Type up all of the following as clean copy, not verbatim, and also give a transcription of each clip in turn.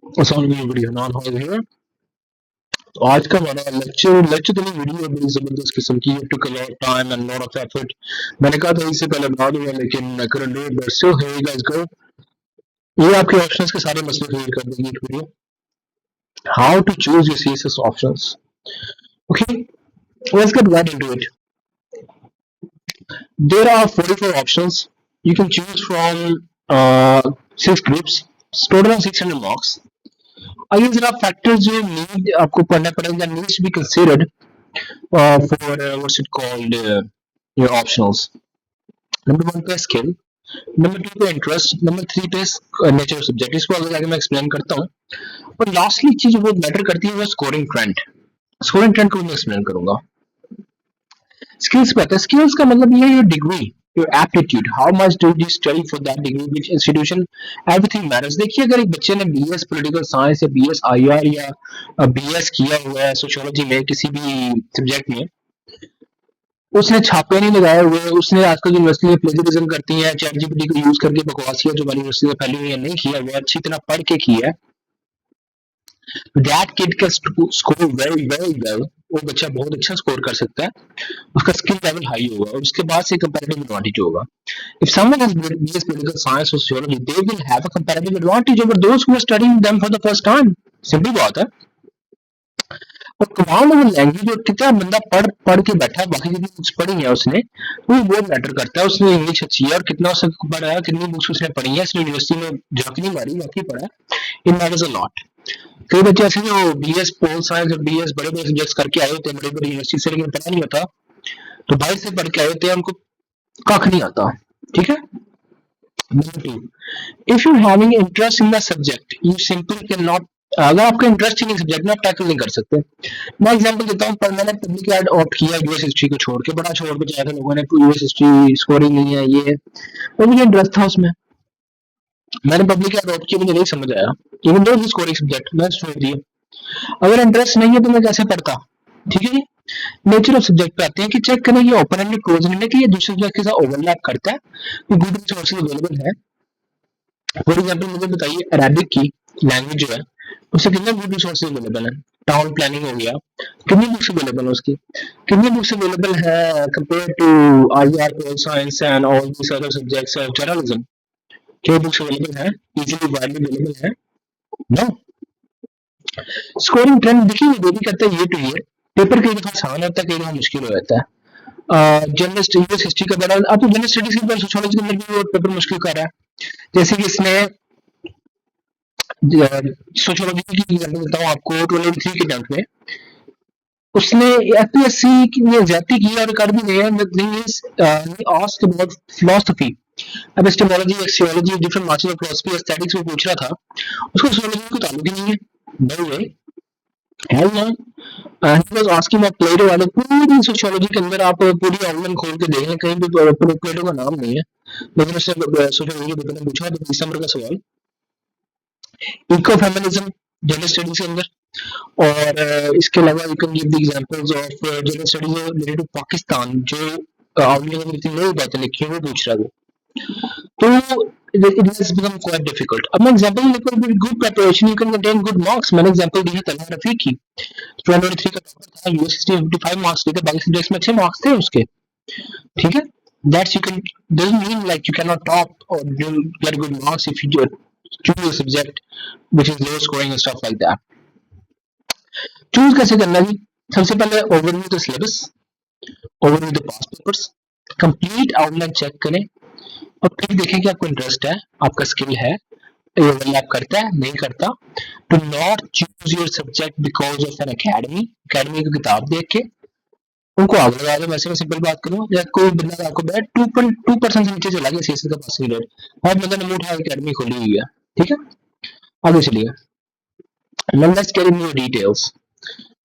Video non हो here। तो आज का हमारा लेक्चर तो नहीं, वीडियो बड़ी जबरदस्त किस्म की, took a lot time and lot of effort. मैंने कहा था इससे पहले बना दूंगा लेकिन आई couldn't do it, but still here you guys go। ये आपके ऑप्शंस के सारे मसले क्लियर कर देंगे ये video. How to choose your CSS options. Okay, let's get right into it। There are 44 options you can choose from 6 groups, total of 600 marks। आइए जरा फैक्टर्स जो नीड आपको पढ़ना पड़ेगा, needs to be considered for what's it called your optionals। Number 1 पे skill, number 2 पे interest, number 3 पे nature subject. इसको आगे जाके मैं एक्सप्लेन करता हूँ। और लास्टली चीज जो बहुत मैटर करती है वो स्कोरिंग ट्रेंड। स्कोरिंग ट्रेंड को मैं एक्सप्लेन करूंगा। स्किल्स पे आता है। स्किल्स का मतलब ये है your degree, your aptitude, how much do you study for that degree, which institution, everything matters. देखिए अगर एक बच्चे ने BS पॉलिटिकल साइंस या BS IR या BS किया हुआ है सोशियोलॉजी में किसी भी सब्जेक्ट में, उसने छापे नहीं लगाए हुए, उसने आजकल यूनिवर्सिटी में प्लेजरिज्म करती है, चैट जीपीटी को यूज करके बकवास किया जो हमारी यूनिवर्सिटी में फैली हुई है, नहीं किया हुआ, अच्छी तरह पढ़ के किया है, that kid can score very very well. वो बच्चा बहुत अच्छा स्कोर कर सकता है, उसका स्किल लेवल हाई होगा और उसके बाद से कंपैरेटिव एडवांटेज होगा। If someone has BS political science or sociology, they will have a comparative advantage over those who are studying them for the first time। Simple बात है। और कमाल वो लैंग्वेज और कितना बंदा पढ़ के बैठा है, बाकी जितनी बुक्स पढ़ी है उसने, वो बहुत मैटर करता है। उसने इंग्लिश अच्छी है और कितना उसने पढ़ा है, कितनी बुक्स उसने पढ़ी है, इसने यूनिवर्सिटी में झांकनी मारी, वाकई पढ़ा है, इट मैटर्स अ लॉट। कई बच्चे ऐसे जो BS पोल साइंस और BS बड़े बड़े सब्जेक्ट्स करके आए होते हैं बड़ी बड़ी यूनिवर्सिटी से, लेकिन पता नहीं होता, तो बाहर से पढ़ के आए होते हैं, उनको कख नहीं आता। ठीक है। Number 2, if you're having interest in the subject, you simply cannot, अगर आपका इंटरेस्ट ही नहीं सब्जेक्ट में, आप टैकल नहीं कर सकते। मैं एग्जांपल देता हूँ, पर मैंने पब्लिक एड ऑप्ट किया यूएस हिस्ट्री को छोड़ के, बड़ा छोड़ के चाहे थे लोगों ने, यूएस हिस्ट्री स्कोरिंग नहीं है ये है, और मुझे इंटरेस्ट था उसमें, मैंने पब्लिक एड ऑप्ट किया, मुझे नहीं समझ आया, इवन दो स्कोरिंग सब्जेक्ट मैं छोड़ दिया। अगर इंटरेस्ट नहीं है तो मैं कैसे पढ़ता। ठीक है जी। नेचर ऑफ सब्जेक्ट पे आते हैं कि चेक करें ये ओपन एंडेड क्लोज एंडेड है कि ये दूसरे सब्जेक्ट के साथ ओवरलैप करता है, ये गुड रिसोर्सेज अवेलेबल है। फॉर एग्जाम्पल मुझे बताइए अरेबिक की लैंग्वेज जो है उससे कितने बुक रिसोर्सेज अवेलेबल है। टाउन प्लानिंग हो गया, कितनी बुक्स अवेलेबल है उसकी, कितनी बुक्स अवेलेबल है compare to IR pol science and all this other subjects of journalism. क्या बुक्स अवेलेबल है, इजीली वाइडली अवेलेबल है? नो। स्कोरिंग ट्रेंड देखिए ये भी करता है, ये टू ईयर पेपर कई दफा आसान होता है, कई दफा मुश्किल हो जाता है। जर्नलिस्ट यूएस हिस्ट्री का बड़ा, अब तो जनरल स्टडीज के अंदर सोशियोलॉजी के अंदर भी पेपर मुश्किल कर रहा है। जैसे कि इसने सोशियोलॉजी की एग्जांपल देता हूँ आपको, 2023 के टेंथ में उसने FPSC की ने ज्यादती की और कर भी गया। The thing is he asked about philosophy, epistemology, axiology, different branches of philosophy, aesthetics वो पूछ रहा था, उसको सोशियोलॉजी को ताल्लुक ही नहीं है। No way, hell no. He was asking about Plato, वाले पूरी सोशियोलॉजी के अंदर आप पूरी ऑनलाइन खोल के देख लें, कहीं भी प्लेटो का नाम नहीं है, लेकिन उसने सोशियोलॉजी के बारे में पूछा। तो 20 नंबर का सवाल। इको फेमिनिज्म जनरल स्टडीज के अंदर, और इसके अलावा you can give the examples of general studies related to Pakistan, जो आउटलाइन में इतनी नई बातें लिखी है वो पूछ रहा है। तो it has become quite difficult। अब मैं एग्जांपल लेकर with good preparation you can gain good marks. मैंने एग्जांपल दी है तलहा रफीक की, 2023 का टॉपर था, यूएस हिस्ट्री 55 मार्क्स लेके, बाकी सब्जेक्ट्स में अच्छे मार्क्स थे उसके। ठीक है। That's you can, doesn't mean like you cannot top or you'll get good marks if you choose a subject which is low scoring and stuff like that। Choose कैसे करना जी? सबसे पहले overview the syllabus, overview the past papers, complete outline check करें और फिर देखें कि आपको इंटरेस्ट है, आपका स्किल है, ये ओवरलैप करता है नहीं करता। To not choose your subject because of an academy, academy की किताब देख के उनको आगे लगा दो। वैसे मैं सिंपल बात करूँ, या कोई बंदा आपको बताया 2% से नीचे चला गया सीएससी का पासिंग रेट, और बंदा ने उठा अकेडमी खोली हुई है। ठीक है, आगे चलिए। Let's get into details.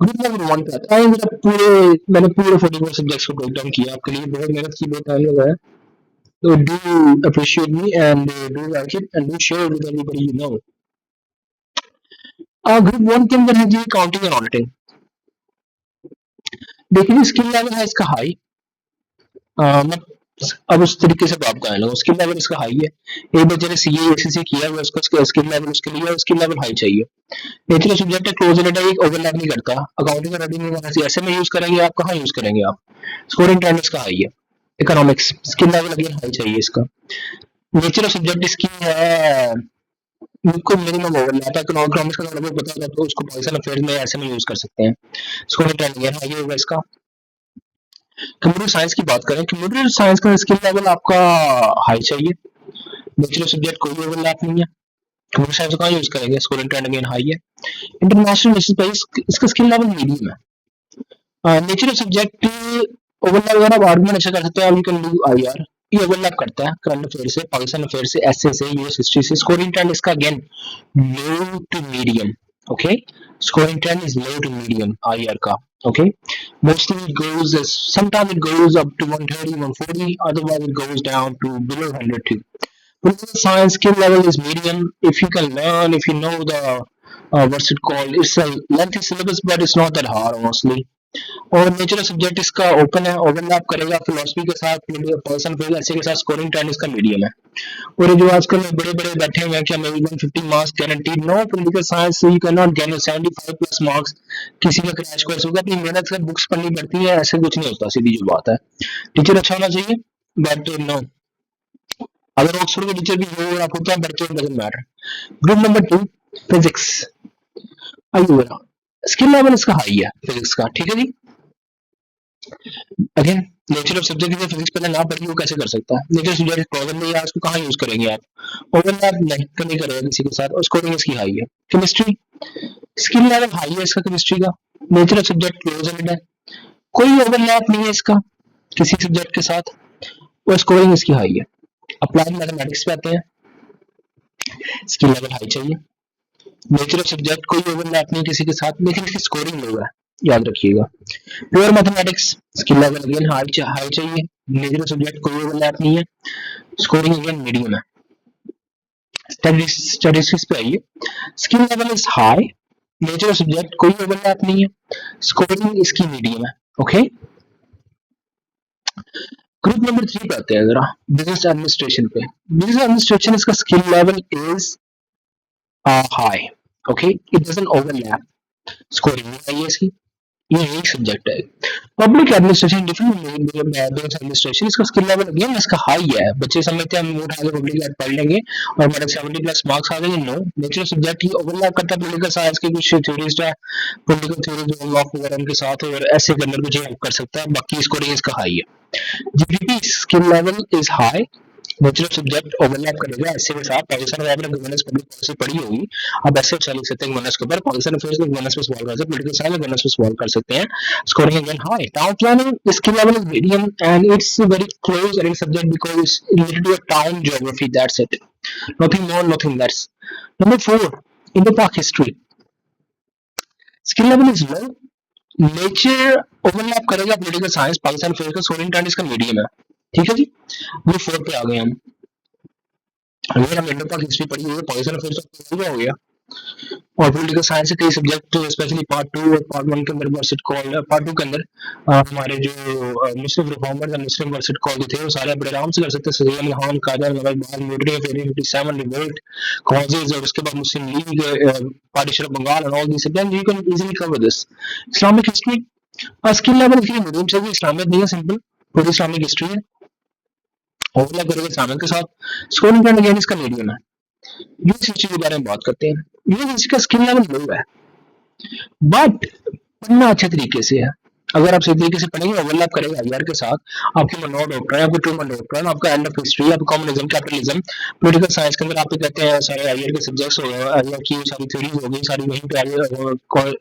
Group number 1 पे आता है, मैंने पूरे 44 सब्जेक्ट्स को ब्रेक डाउन किया आपके लिए, बहुत मेहनत की, बहुत टाइम लगा है। So do appreciate me and do like it and do share it with everybody you know। Group 1 के अंदर है जी काउंटिंग एंड ऑडिटिंग। देखिए स्किल लेवल है इसका हाई। मैं अब उस तरीके से आप गाने लो, स्किल लेवल इसका हाई है। एक बच्चे ने सीए एसीसी किया हुआ, उसका स्किल लेवल उसके लिए स्किल लेवल हाई चाहिए। नेचुरल सब्जेक्ट है, क्लोज रिलेटेड एक ओवरलैप नहीं करता। अकाउंटिंग का रीडिंग वहां से ऐसे में यूज करेंगे आप, कहाँ यूज करेंगे आप? स्कोरिंग ट्रेंड इसका हाई है। Economics skill level again high चाहिए इसका। नेचुरल सब्जेक्ट इसकी है, बिल्कुल मिनिमम ओवरलैप है। इकोनॉमिक्स का थोड़ा बहुत पता होगा तो उसको पाइथन अफेयर्स में ऐसे में यूज कर सकते हैं। स्कोरिंग ट्रेंड अगेन हाई होगा इसका। कंप्यूटर साइंस की बात करें, कंप्यूटर साइंस का स्किल लेवल आपका हाई चाहिए। नेचुरल सब्जेक्ट कोई ओवरलैप नहीं है। कंप्यूटर साइंस कहाँ यूज करेंगे? स्कोरिंग ट्रेंड अगेन हाई है। इंटरनेशनल बेसिस पे इसका स्किल लेवल मीडियम है। नेचुरल सब्जेक्ट ओवरलैप अगर आप आर्गुमेंट अच्छा कर सकते हो, यू कैन डू आईआर, ये ओवरलैप करता है करंट अफेयर से, पाकिस्तान अफेयर से, एसए से, यूएस हिस्ट्री से। स्कोरिंग ट्रेंड इसका again low to medium. Okay, scoring trend is low to medium IR का। Okay, mostly it goes as sometimes it goes up to 130, 140, otherwise it goes down to below 100 too. Political science skill level is medium. If you can learn, if you know the what's it called, it's a lengthy syllabus but it's not that hard honestly. और natural subject इसका open है, overlap करेगा philosophy के साथ, person फिर ऐसे के साथ। स्कोरिंग ट्रेंड इसका मीडियम है। और जो आजकल बड़े बड़े बैठे हुए हैं कि हमें 150 marks guaranteed, no, political science you can not get 75 plus marks. किसी का क्रैश कोर्स होगा, अपनी मेहनत से बुक्स पढ़नी पड़ती है, ऐसे कुछ नहीं होता, सीधी जो बात है। टीचर अच्छा होना चाहिए बट नो, अगर ऑक्सफोर्ड के टीचर भी हो और आप होते हैं बच्चे, doesn't matter. Group number 2 physics. आइए, स्किल लेवल इसका हाई है फिजिक्स का, ठीक है जी। Again nature of subject physics पहले ना पढ़ी वो कैसे कर सकता है? नेचर सब्जेक्ट प्रॉब्लम नहीं है, उसको कहाँ यूज करेंगे आप? ओवरलैप नहीं करेगा किसी के साथ, और स्कोरिंग इसकी हाई है। केमिस्ट्री स्किल लेवल हाई है इसका केमिस्ट्री का। नेचर ऑफ सब्जेक्ट क्लोज है, कोई ओवरलैप नहीं है इसका किसी सब्जेक्ट के साथ, और स्कोरिंग इसकी हाई है। अप्लाइड मैथमेटिक्स पे आते हैं, स्किल लेवल हाई चाहिए। नेचर ऑफ सब्जेक्ट कोई ओवरलैप नहीं किसी के साथ, लेकिन इसकी स्कोरिंग लो है, याद रखिएगा। Pure mathematics skill level again high चाहिए। नेचुरल सब्जेक्ट कोई ओवरलैप नहीं है, स्कोरिंग अगेन मीडियम है। स्टैटिस्टिक्स पे आइए, skill level is high, natural subject कोई ओवरलैप नहीं है, स्कोरिंग इसकी मीडियम है। ओके, ग्रुप नंबर 3 पे आते हैं जरा, बिजनेस एडमिनिस्ट्रेशन पे। बिजनेस एडमिनिस्ट्रेशन इसका skill level is high. Okay, it doesn't overlap, scoring नहीं है इसकी, ये एक सब्जेक्ट है। Public administration different business administration, इसका स्किल लेवल अगेन इसका हाई है। बच्चे समझते हैं हम उठा के पब्लिक एड पढ़ लेंगे और हमारे 70 प्लस मार्क्स आ जाएंगे, नो। नेचुरल सब्जेक्ट ही ओवरलैप करता है पॉलिटिकल साइंस के कुछ थ्योरीज है, पॉलिटिकल थ्योरीज जो लॉ वगैरह उनके साथ, और ऐसे के अंदर कुछ हेल्प कर सकता है, बाकी स्कोरिंग इसका हाई है। GDP skill level is high, natural subject overlap करेगा ऐसे के साथ। पाकिस्तान में आपने गवर्नेंस पब्लिक पॉलिसी पढ़ी होगी, अब ऐसे लिख सकते हैं गवर्नेंस के ऊपर, पाकिस्तान अफेयर्स में गवर्नेंस पे सवाल कर सकते हैं, पॉलिटिकल साइंस में गवर्नेंस पे सवाल कर सकते हैं। Scoring again high. Town planning skill level is medium and it's very close and subject because it's related to town geography, that's it, nothing more nothing less. Number 4 Indo Pak history, skill level is low, nature overlap करेगा political science, Pakistan affairs का, scoring trend इसका medium है, ठीक है जी। ये 4 पे आ गए हम। अगर हम इंडो पाक हिस्ट्री पढ़ी हुई है, पाकिस्तान अफेयर्स हो गया, और पॉलिटिकल साइंस के कई सब्जेक्ट स्पेशली पार्ट 2 और पार्ट 1 के अंदर वर्सेट कॉल, पार्ट 2 के अंदर हमारे जो मुस्लिम रिफॉर्मर्स और मुस्लिम वर्सेट कॉल थे वो सारे बड़े आराम से कर सकते हैं। सलीम अली खान, कादर नवाज, बाद मिलिट्री ऑफ 1857 रिवोल्ट, कॉजेज, और उसके बाद Muslim League, partition of Bengal and all this, then you can easily cover this. Islamic history skill level के मीडियम से, इस्लामिक नहीं है, सिंपल पूरी इस्लामिक हिस्ट्री है, ओवरलैप करेगा इस्लामिक के साथ। स्कोरिंग ट्रेंड अगेन इसका मीडियम है। यूएस हिस्ट्री के बारे में बात करते हैं। यूएस हिस्ट्री का स्किल लेवल लो है, बट पढ़ना अच्छे तरीके से है। अगर आप सही तरीके से पढ़ेंगे, ओवरलैप करेगा आईआर के साथ, आपके मनोर डॉक्टर, आपके ट्रूमन डॉक्टर, आपका एंड ऑफ हिस्ट्री, आपका कम्युनिज्म, कैपिटलिज्म, पॉलिटिकल साइंस के अंदर आप कहते हैं सारे आईआर के सब्जेक्ट्स हो गए, आईआर की सारी थ्योरीज हो गई, सारी वहीं पे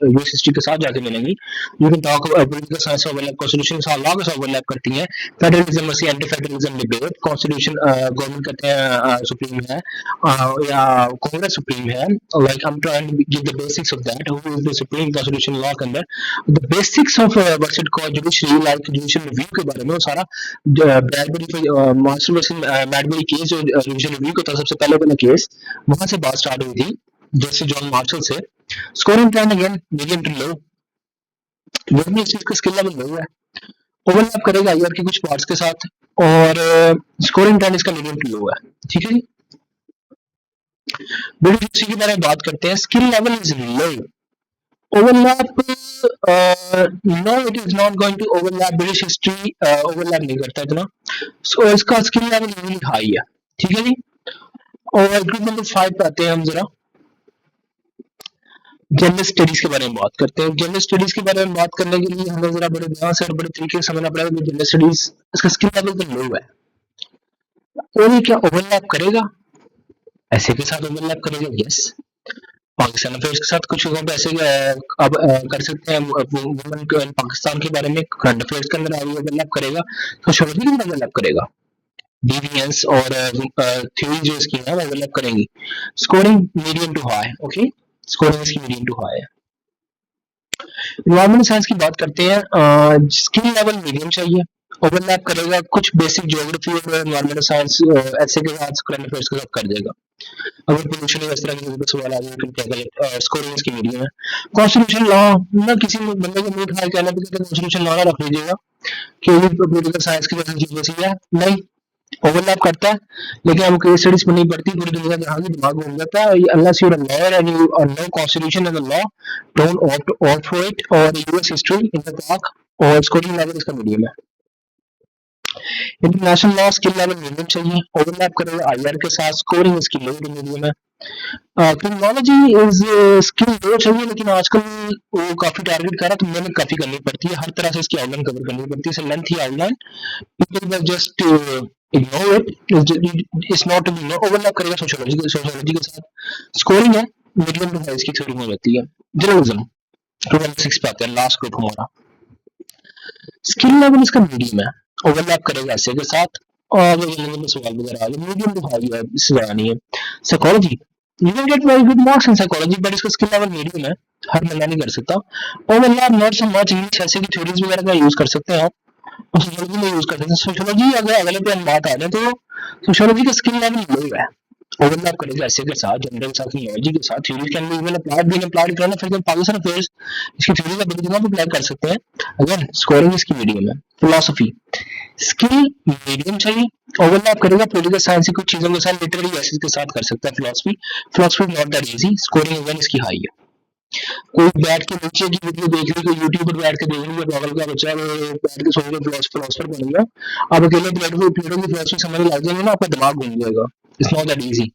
यूएस हिस्ट्री के साथ जाके मिलेंगी। You can talk political science overlap, constitution law के साथ ओवरलैप करती है, federalism versus anti federalism debate, constitution government कहते हैं सुप्रीम है या कांग्रेस सुप्रीम है, like I am trying to give the basics of that, who is the supreme constitution law के अंदर the basics of what's it called judiciary, like judicial review के बारे में, वो सारा Bradbury master versus Madbury case जो judicial review का था सबसे पहले वाला केस, वहां से बात स्टार्ट हुई थी जस्टिस जॉन मार्शल से। Scoring trend again medium to low, इस चीज का स्किल लेवल लो है, ओवरलैप करेगा ईयर के कुछ पार्ट्स के साथ, और स्कोरिंग टाइम इसका मीडियम टू लो है, ठीक है जी। ब्रिटिश हिस्ट्री के बारे में बात करते हैं। Skill level is low, overlap no it is not going to overlap, British history overlap नहीं करता इतना, सो इसका स्किल लेवल रियली हाई है, ठीक है जी। और ग्रुप नंबर 5 पे आते हैं हम जरा, जनरल स्टडीज के बारे में बात करते हैं। जनरल स्टडीज के बारे में बात करने के लिए हमें जरा बड़े ध्यान से और बड़े तरीके से समझना पड़ेगा कि जनरल स्टडीज इसका स्किल लेवल तो लो है, और ये क्या ओवरलैप करेगा, ऐसे के साथ ओवरलैप करेगा, यस। पाकिस्तान अफेयर्स के साथ कुछ जगहों पे ऐसे अब कर सकते हैं, वुमेन पाकिस्तान के बारे में करंट अफेयर्स के अंदर ओवरलैप करेगा, सोशियोलॉजी के अंदर ओवरलैप करेगा, डिविएंस और थ्योरी जो इसकी है ओवरलैप करेंगी। Scoring medium to high, okay, scoring इसकी मीडियम टू हाई है। इन्वायरमेंटल साइंस की बात करते हैं, स्किल लेवल मीडियम चाहिए, ओवरलैप करेगा कुछ बेसिक ज्योग्राफी और इन्वायरमेंटल साइंस ऐसे के साथ करंट अफेयर्स के साथ कर देगा। अगर पोल्यूशन इस तरह के सवाल आ जाए, स्कोरिंग इसकी मीडियम है। कॉन्स्टिट्यूशन लॉ ना, किसी बंदे को मुंह उठाए कहना पड़ेगा कॉन्स्टिट्यूशन लॉ ना रख लीजिएगा कि पॉलिटिकल साइंस की जैसी चीज जैसी है, नहीं, ओवरलैप करता है, लेकिन हमको केस स्टडीज पढ़नी पड़ती है, पूरी दुनिया के आगे दिमाग घूम जाता है। Unless you are a lawyer and you know constitution and the law, don't opt for it, और US history in the park, और स्कोरिंग लेवल इसका मीडियम है। International law skill level medium चाहिए, ओवरलैप करेगा आईआर के साथ, scoring इसकी low to medium है। क्रिमिनोलॉजी इज स्किल लो चाहिए, लेकिन आजकल वो काफी टारगेट कर रहा है, तो मेहनत काफी करनी पड़ती है, हर तरह से इसकी आउटलाइन कवर करनी पड़ती है, lengthy outline, people will just ignore it, it's not to be no. Overlap करेगा सोशियोलॉजी के साथ, स्कोरिंग है मीडियम टू हाई इसकी स्कोरिंग हो जाती है। जर्नलिज्म 216 पे आते हैं, लास्ट ग्रुप हमारा, स्किल लेवल इसका मीडियम है, ओवरलैप करेगा ऐसे के साथ, और सवाल वगैरह आ गए, मीडियम टू हाई है, इससे ज्यादा नहीं है। Psychology, you will get very good marks in psychology, but इसका स्किल लेवल मीडियम है, हर बंदा नहीं कर सकता। Overlap not so much, English ऐसे की थ्योरीज वगैरह का यूज कर सकते हैं आप, और सोशियोलॉजी में यूज कर सकते हैं। सोशियोलॉजी अगर अगले पे हम बात आ जाए तो सोशियोलॉजी का स्किल लेवल लो है, ओवरलैप करेगा ऐसे के साथ, जनरल के साथ, न्यूमरोलॉजी के साथ, theory can be even applied, been applied करना, फिर पाकिस्तान अफेयर्स इसकी थ्योरी का बड़ी जगह पे अप्लाई कर सकते हैं। अगेन स्कोरिंग इसकी मीडियम है। फिलॉसफी स्किल मीडियम चाहिए, ओवरलैप करेगा पॉलिटिकल साइंस की कुछ चीजों के साथ, लिटरेरी एसेस के साथ कर सकता है। Philosophy not that easy, scoring even इसकी हाई है। कोई बैठ के नीचे की वीडियो देख ली, कोई यूट्यूब पर बैठ के देख ली, पागल का बच्चा बैठ के सोच रहे फिलोसफर बनेगा, आप अकेले प्लेटफॉर्म फिलोसफी समझने लग जाएंगे ना, आपका दिमाग घूम जाएगा, it's not that easy.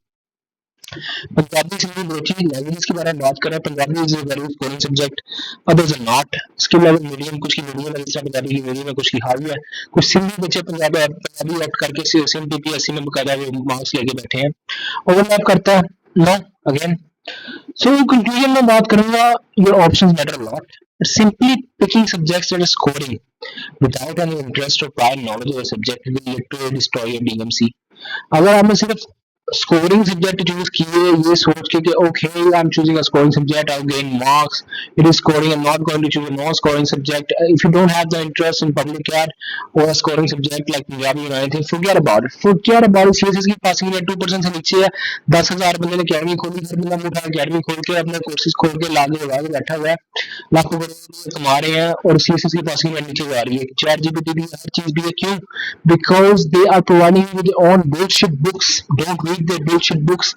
Punjabi Sindhi Balochi language के बारे में बात करें, Punjabi is a very scoring subject, others are not, skill level medium, कुछ की मीडियम है, जैसे पंजाबी की मीडियम है, कुछ की हाई है। कुछ सिंधी बच्चे पंजाबी ऑप्ट करके सीएमपीपीएससी में बकायदा मार्क्स लेके बैठे हैं, ओवरलैप करता है नो। अगेन सो कंक्लूजन में बात करूंगा, your options matter a lot, simply picking subjects that are scoring without any interest or prior knowledge of the subject will literally destroy your DMC। अगर आपने सिर्फ स्कोरिंग सब्जेक्ट चूज किए ये सोच के कि okay I am choosing a scoring subject, I gain marks, it is scoring, I am not going to choose a non scoring subject, if you don't have the interest in public ad और a scoring subject like Punjabi और anything, forget about it, forget about it. CSS की passing rate 2% से नीचे है, 10,000 बंदे ने academy खोली, हर बंदा मुठा अकेडमी खोल के अपने कोर्सेज खोल के लागे लगा के बैठा हुआ है, लाखों करोड़ कमा रहे हैं, और सीएसएस की पासिंग रेट नीचे जा रही है। चैट जीपीटी भी हर चीज भी है, क्यों? Because they are providing you with their own bullshit books. Don't read their bullshit books.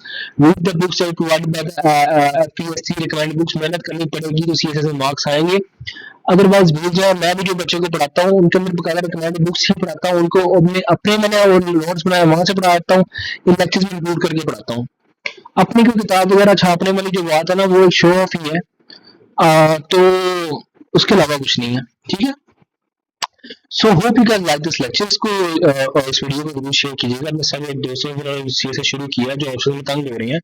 Read the books that are provided by the PSC recommended books. मेहनत करनी पड़ेगी तो सीएसएस में मार्क्स आएंगे, अदरवाइज भूल जाओ। मैं भी जो बच्चों को पढ़ाता हूँ उनके अंदर बकायदा रिकमेंडेड बुक्स ही पढ़ाता हूँ, उनको अपने मैंने नोट्स बनाए वहां से पढ़ाता हूँ, इन लेक्चर्स में इंक्लूड करके पढ़ाता हूँ। अपनी कोई किताब वगैरह छापने वाली जो बात है ना, वो शो ऑफ ही है, तो उसके अलावा कुछ नहीं है, ठीक है। So hope you can like this lecture. इसको इस वीडियो को जरूर शेयर कीजिएगा अपने सारे दोस्तों जिन्होंने से शुरू किया, जो ऑप्शन में तंग हो रही हैं,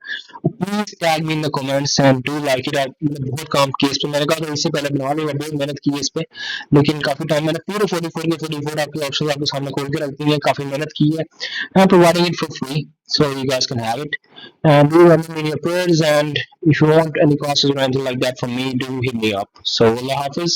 please tag me in the comments and do like it. मैंने बहुत काम किया इस पे, मैंने कहा तो इससे पहले बना लूंगा, बहुत मेहनत की है इस पे, लेकिन काफी टाइम मैंने पूरे 44 आपके ऑप्शन आपके सामने खोल के रख दिए, काफी मेहनत की है, I am providing it for free, so you guys can have it, and do remember me in your prayers, and if you want any classes or anything like that from me, do hit me up. So Allah Hafiz.